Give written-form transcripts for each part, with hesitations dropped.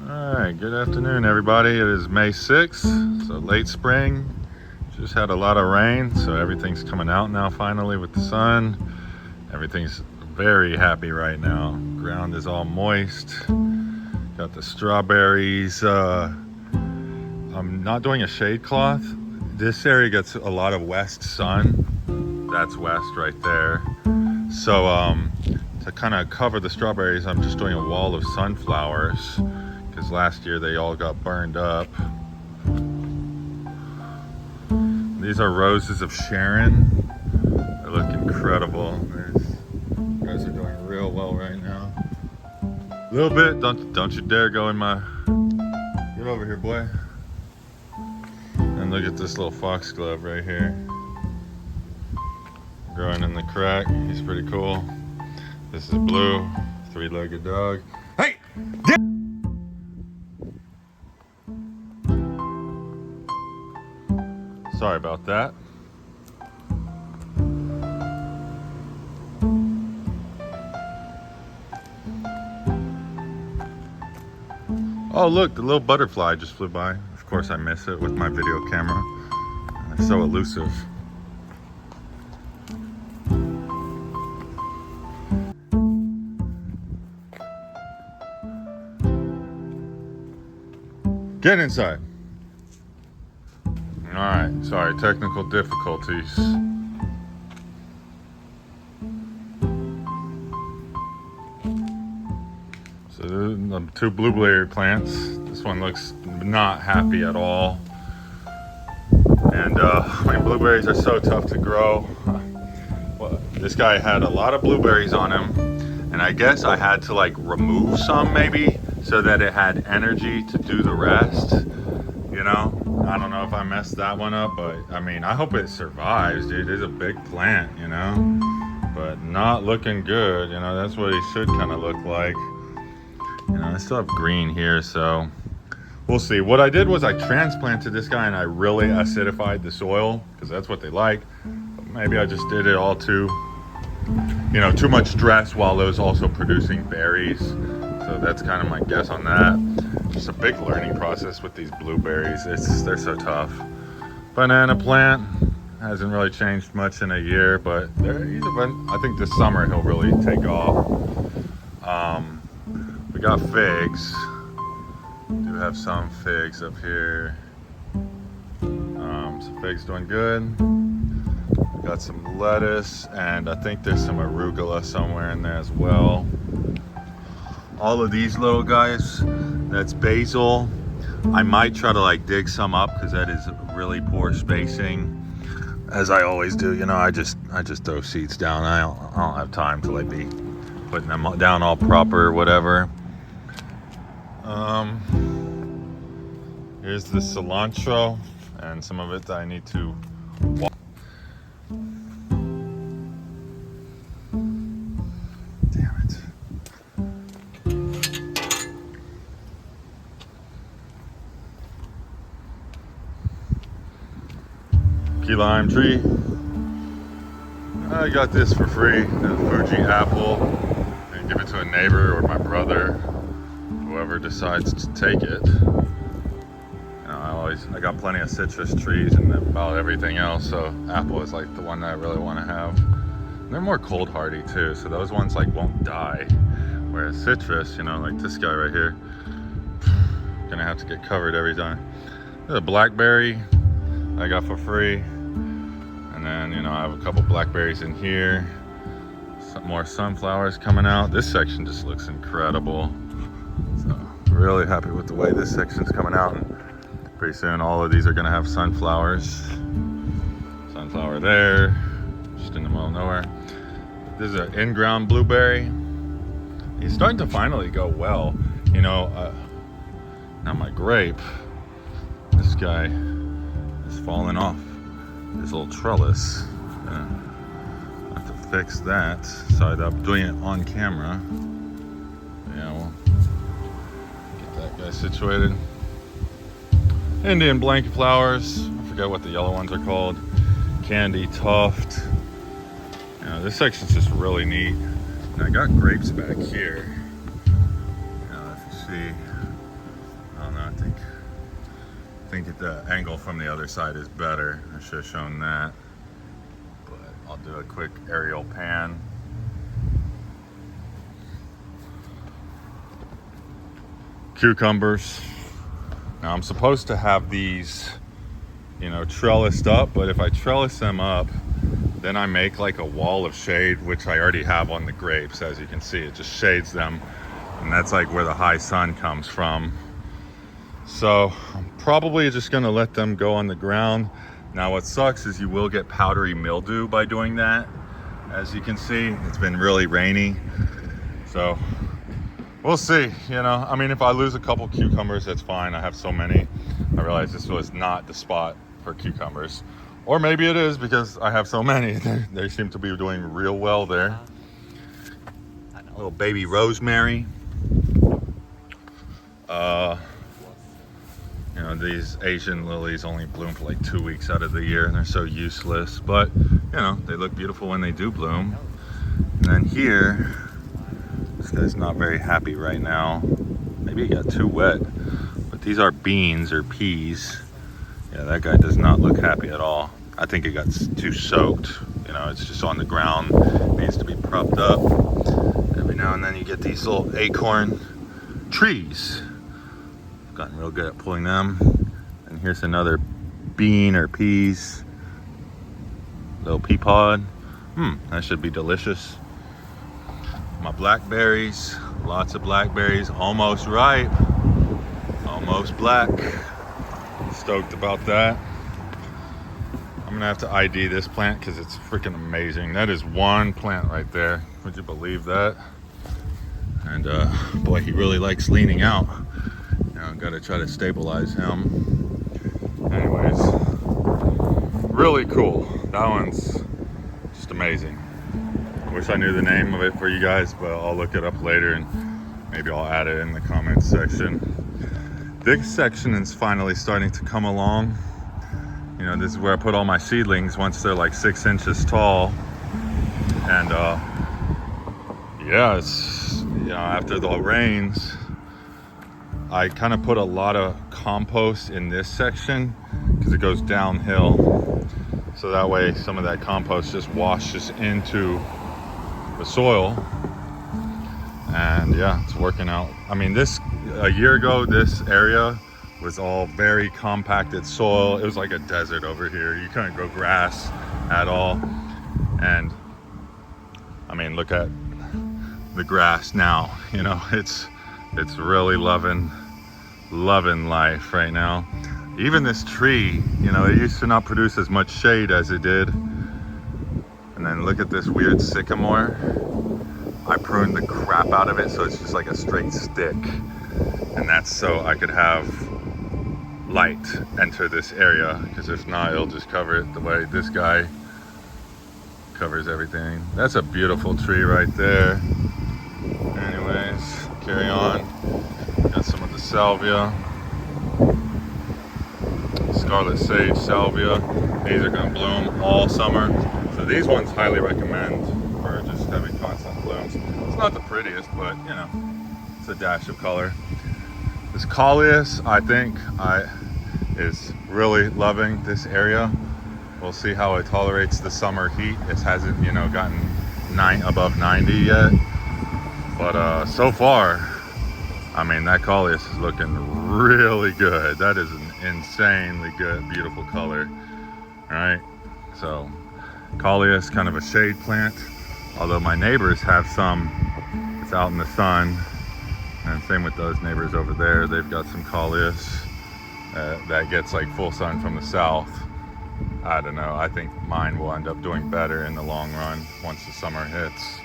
All right, good afternoon, everybody. It is May 6th, so late spring. Just had a lot of rain, so everything's coming out now finally with the sun. Everything's very happy right now. Ground is all moist. Got the strawberries. I'm not doing a shade cloth. This area gets a lot of west sun. That's west right there. So to kind of cover the strawberries, I'm just doing a wall of sunflowers because last year they all got burned up. These are roses of Sharon. They look incredible. You guys are doing real well right now. A little bit. Don't you dare go in my. Get over here, boy. And look at this little foxglove right here. Growing in the crack. He's pretty cool. This is Blue, three-legged dog. Hey! Get! Sorry about that. Oh look, the little butterfly just flew by. Of course I miss it with my video camera. It's so elusive. Get inside. All right, sorry, technical difficulties. So the two blueberry plants. This one looks not happy at all. And blueberries are so tough to grow. Well, this guy had a lot of blueberries on him, and I guess I had to like remove some maybe so that it had energy to do the rest. You know, I don't know if I messed that one up, but I mean, I hope it survives, dude. It's a big plant, you know, but not looking good. You know, that's what it should kind of look like. You know, I still have green here, so we'll see. What I did was I transplanted this guy and I really acidified the soil because that's what they like. But maybe I just did it all too, you know, too much stress while it was also producing berries. So that's kind of my guess on that. Just a big learning process with these blueberries. They're so tough. Banana plant hasn't really changed much in a year, but I think this summer he'll really take off. We got figs. Do have some figs up here. Some figs doing good. We got some lettuce, and I think there's some arugula somewhere in there as well. All of these little guys, that's basil. I might try to like dig some up because that is really poor spacing, as I always do. You know, I just throw seeds down. I don't have time to like be putting them down all proper or whatever. Here's the cilantro and some of it that I need to wash. Damn it. Key lime tree. I got this for free, the Fuji apple. I give it to a neighbor or my brother, whoever decides to take it. You know, I got plenty of citrus trees and about everything else, so apple is like the one that I really want to have. And they're more cold hardy too, so those ones like won't die. Whereas citrus, you know, like this guy right here, gonna have to get covered every time. There's a blackberry I got for free. And then, you know, I have a couple blackberries in here. Some more sunflowers coming out. This section just looks incredible. So really happy with the way this section's coming out. And pretty soon all of these are gonna have sunflowers. Sunflower there, just in the middle of nowhere. This is an in-ground blueberry. He's starting to finally go well. You know, now my grape, this guy is falling off his little trellis. I have to fix that. Sorry, I'm doing it on camera. Yeah, we'll get that guy situated. Indian blanket flowers. I forget what the yellow ones are called. Candy tuft. You know, this section's just really neat. And I got grapes back here. You know, if you see, I think the angle from the other side is better. I should have shown that. But I'll do a quick aerial pan. Cucumbers. Now I'm supposed to have these, you know, trellised up, but if I trellis them up, then I make like a wall of shade, which I already have on the grapes. As you can see, it just shades them, and that's like where the high sun comes from. So I'm probably just gonna let them go on the ground. Now what sucks is you will get powdery mildew by doing that. As you can see, it's been really rainy, so we'll see. You know, I mean, if I lose a couple cucumbers, that's fine. I have so many. I realize this was not the spot for cucumbers. Or maybe it is because I have so many. They seem to be doing real well there. Little baby rosemary. You know, these Asian lilies only bloom for like 2 weeks out of the year, and they're so useless. But, you know, they look beautiful when they do bloom. And then here, this guy's not very happy right now. Maybe he got too wet. But these are beans or peas. Yeah, that guy does not look happy at all. I think it got too soaked. You know, it's just on the ground. It needs to be propped up. Every now and then you get these little acorn trees. I've gotten real good at pulling them. And here's another bean or peas. Little pea pod. That should be delicious. My blackberries. Lots of blackberries. Almost ripe. Almost black. Stoked about that. I'm gonna have to ID this plant because it's freaking amazing. That is one plant right there. Would you believe that? And boy, he really likes leaning out. Now I've got to try to stabilize him. Anyways, really cool. That one's just amazing. I wish I knew the name of it for you guys, but I'll look it up later and maybe I'll add it in the comments section. This section is finally starting to come along. You know, this is where I put all my seedlings once they're like 6 inches tall. And yeah, it's, you know, after the rains, I kind of put a lot of compost in this section because it goes downhill. So that way some of that compost just washes into the soil. And yeah, it's working out. I mean, a year ago, this area was all very compacted soil. It was like a desert over here. You couldn't grow grass at all. And I mean, look at the grass now. You know, it's really loving life right now. Even this tree, you know, it used to not produce as much shade as it did. And then look at this weird sycamore. I pruned the crap out of it, so it's just like a straight stick. And that's so I could have light enter this area, because if not, it'll just cover it the way this guy covers everything. That's a beautiful tree right there. Anyways, carry on. Got some of the salvia, scarlet sage salvia. These are going to bloom all summer, so these ones highly recommend for just having constant blooms. It's not the prettiest, but you know, it's a dash of color. This Coleus, I think, is really loving this area. We'll see how it tolerates the summer heat. It hasn't, you know, gotten above 90 yet. But so far, I mean, that Coleus is looking really good. That is an insanely good, beautiful color. All right, so Coleus, kind of a shade plant. Although my neighbors have some, it's out in the sun. And same with those neighbors over there. They've got some Coleus that gets like full sun from the south. I don't know. I think mine will end up doing better in the long run once the summer hits.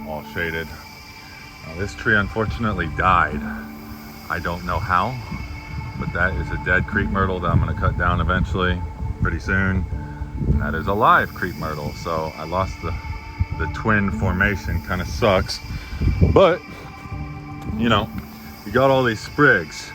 All shaded. This tree unfortunately died. I don't know how, but that is a dead crepe myrtle that I'm going to cut down eventually, pretty soon. And that is a live crepe myrtle. So I lost the twin formation. Kind of sucks, but you know, you got all these sprigs.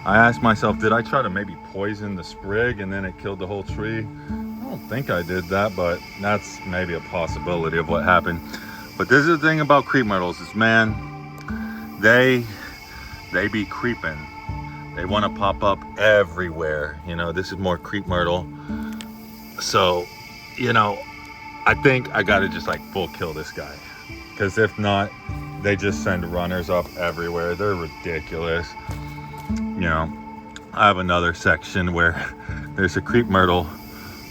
I asked myself, did I try to maybe poison the sprig and then it killed the whole tree? I don't think I did that, but that's maybe a possibility of what happened. But this is the thing about crepe myrtles is, man, they be creeping. They want to pop up everywhere. You know, this is more creep myrtle. So, you know, I think I gotta just like full kill this guy. Because if not, they just send runners up everywhere. They're ridiculous. You know, I have another section where there's a creep myrtle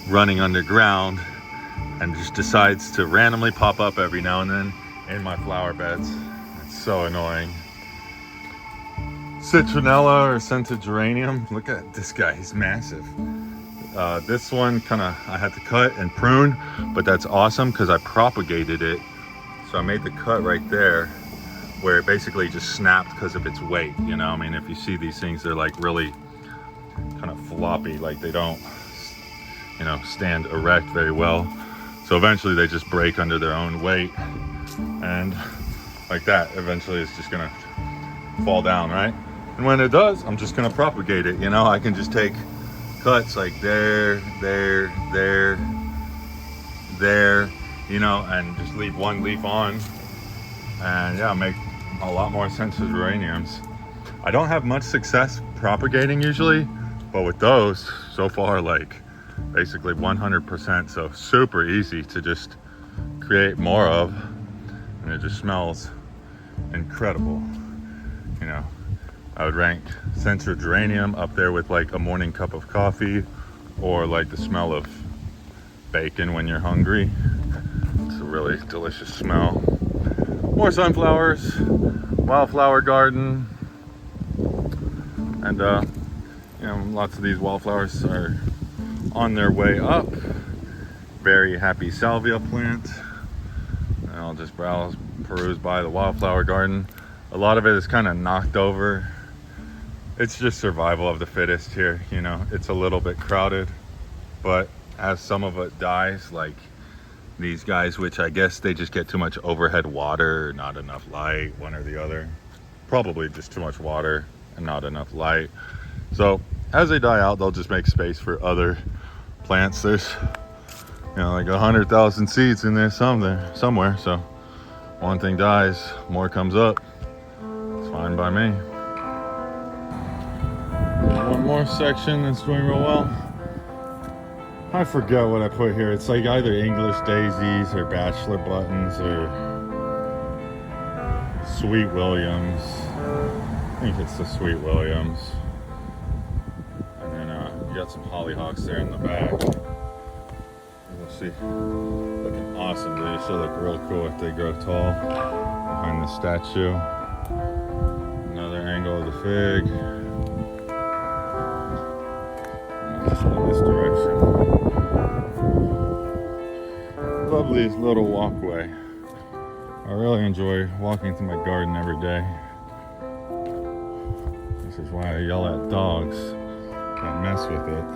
running underground and just decides to randomly pop up every now and then in my flower beds. It's so annoying. Citronella or scented geranium. Look at this guy, he's massive. This one I had to cut and prune, but that's awesome because I propagated it. So I made the cut right there where it basically just snapped because of its weight. You know, I mean, if you see these things, they're like really kind of floppy, like they don't, you know, stand erect very well. So eventually they just break under their own weight, and like that, eventually it's just gonna fall down, right? And when it does, I'm just gonna propagate it. You know, I can just take cuts like there, you know, and just leave one leaf on, and yeah, make a lot more scented geraniums. I don't have much success propagating usually, but with those, so far, like basically 100%, so super easy to just create more of, and it just smells incredible. You know, I would rank scented geranium up there with like a morning cup of coffee, or like the smell of bacon when you're hungry. It's a really delicious smell. More sunflowers, wildflower garden, and you know, lots of these wildflowers are on their way up. Very happy salvia plant. And I'll just peruse by the wildflower garden. A lot of it is kind of knocked over. It's just survival of the fittest here, you know. It's a little bit crowded, but as some of it dies, like these guys, which I guess they just get too much overhead water, not enough light, one or the other. Probably just too much water and not enough light. So as they die out, they'll just make space for other plants. There's, you know, like 100,000 seeds in there somewhere. So one thing dies, more comes up. It's fine by me. One more section that's doing real well. I forget what I put here. It's like either English daisies or bachelor buttons or Sweet Williams. I think it's the Sweet Williams. And then you got some hollyhocks there in the back. We'll see. Looking awesome. They should look real cool if they grow tall behind the statue. Another angle of the fig. Just in this direction. Lovely little walkway. I really enjoy walking through my garden every day. This is why I yell at dogs. Don't mess with it.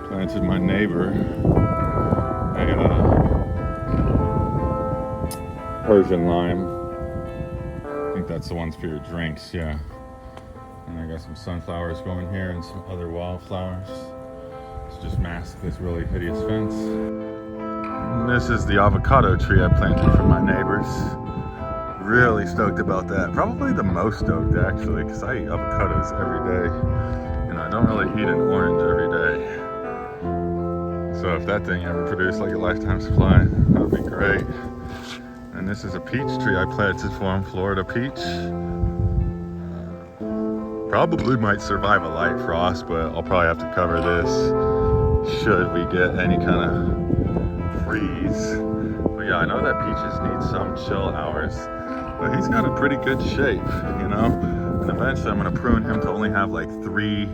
Planted my neighbor a Persian lime. I think that's the ones for your drinks, yeah. And I got some sunflowers going here and some other wildflowers. It's just masked this really hideous fence. And this is the avocado tree I planted for my neighbors. Really stoked about that. Probably the most stoked actually, because I eat avocados every day. And I don't really eat an orange every day. So if that thing ever produced like a lifetime supply, that would be great. And this is a peach tree I planted for him, Florida peach. Probably might survive a light frost, but I'll probably have to cover this should we get any kind of freeze. But yeah, I know that peaches need some chill hours, but he's got a pretty good shape, you know? And eventually I'm gonna prune him to only have like 3,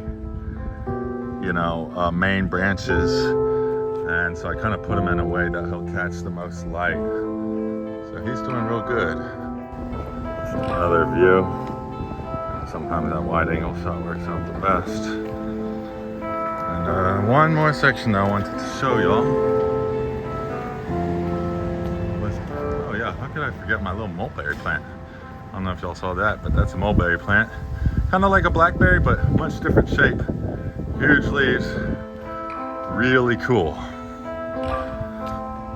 you know, main branches. And so I kind of put him in a way that he'll catch the most light. So he's doing real good. Another view. Sometimes that wide angle shot works out the best. And one more section that I wanted to show y'all. Oh yeah, how could I forget my little mulberry plant? I don't know if y'all saw that, but that's a mulberry plant. Kind of like a blackberry, but much different shape. Huge leaves, really cool.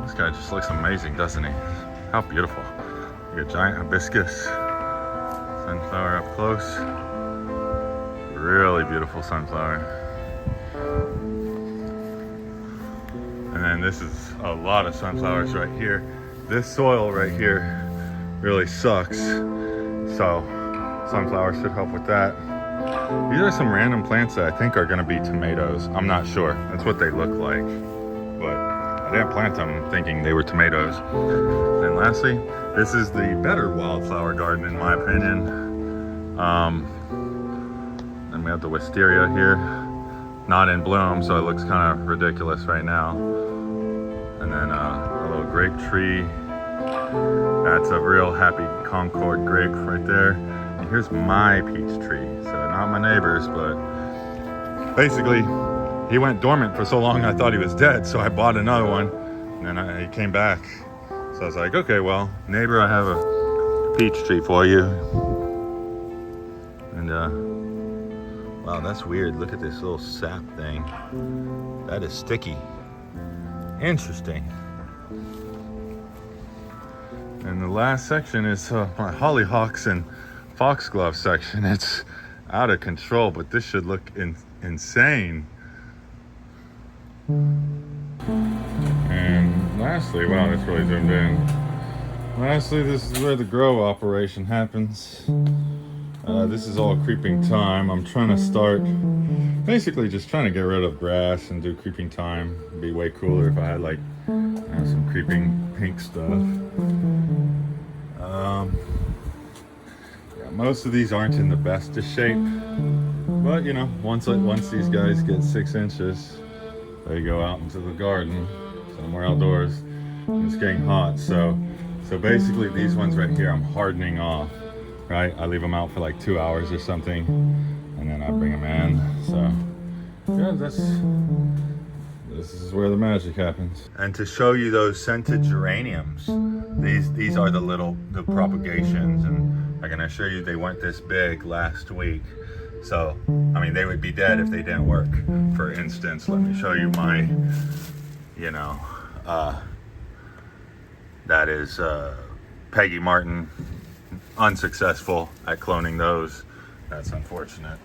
This guy just looks amazing, doesn't he? How beautiful. Like a giant hibiscus sunflower up close. Really beautiful sunflower. And then this is a lot of sunflowers right here. This soil right here really sucks. So sunflowers should help with that. These are some random plants that I think are gonna be tomatoes. I'm not sure. That's what they look like. But I didn't plant them thinking they were tomatoes. And lastly, this is the better wildflower garden in my opinion. And we have the wisteria here. Not in bloom, so it looks kind of ridiculous right now. And then a little grape tree. That's a real happy Concord grape right there. And here's my peach tree. So not my neighbor's, but basically he went dormant for so long I thought he was dead. So I bought another one and then he came back. So I was like, okay, well, neighbor, I have a peach tree for you. And wow, that's weird. Look at this little sap thing. That is sticky. Interesting. And the last section is my hollyhocks and foxglove section. It's out of control, but this should look insane. And lastly, wow, that's really zoomed in. Lastly, this is where the grow operation happens. This is all creeping thyme. I'm trying to start, basically just trying to get rid of grass and do creeping thyme. It'd be way cooler if I had like some creeping pink stuff. Yeah, most of these aren't in the best of shape, but you know, once these guys get 6 inches, they go out into the garden, somewhere outdoors, and it's getting hot. So basically these ones right here, I'm hardening off. Right, I leave them out for like 2 hours or something, and then I bring them in. So, yeah, this is where the magic happens. And to show you those scented geraniums, these are the propagations, and I'm gonna show you they weren't this big last week. So, I mean, they would be dead if they didn't work. For instance, let me show you my, that is Peggy Martin. Unsuccessful at cloning those. That's unfortunate.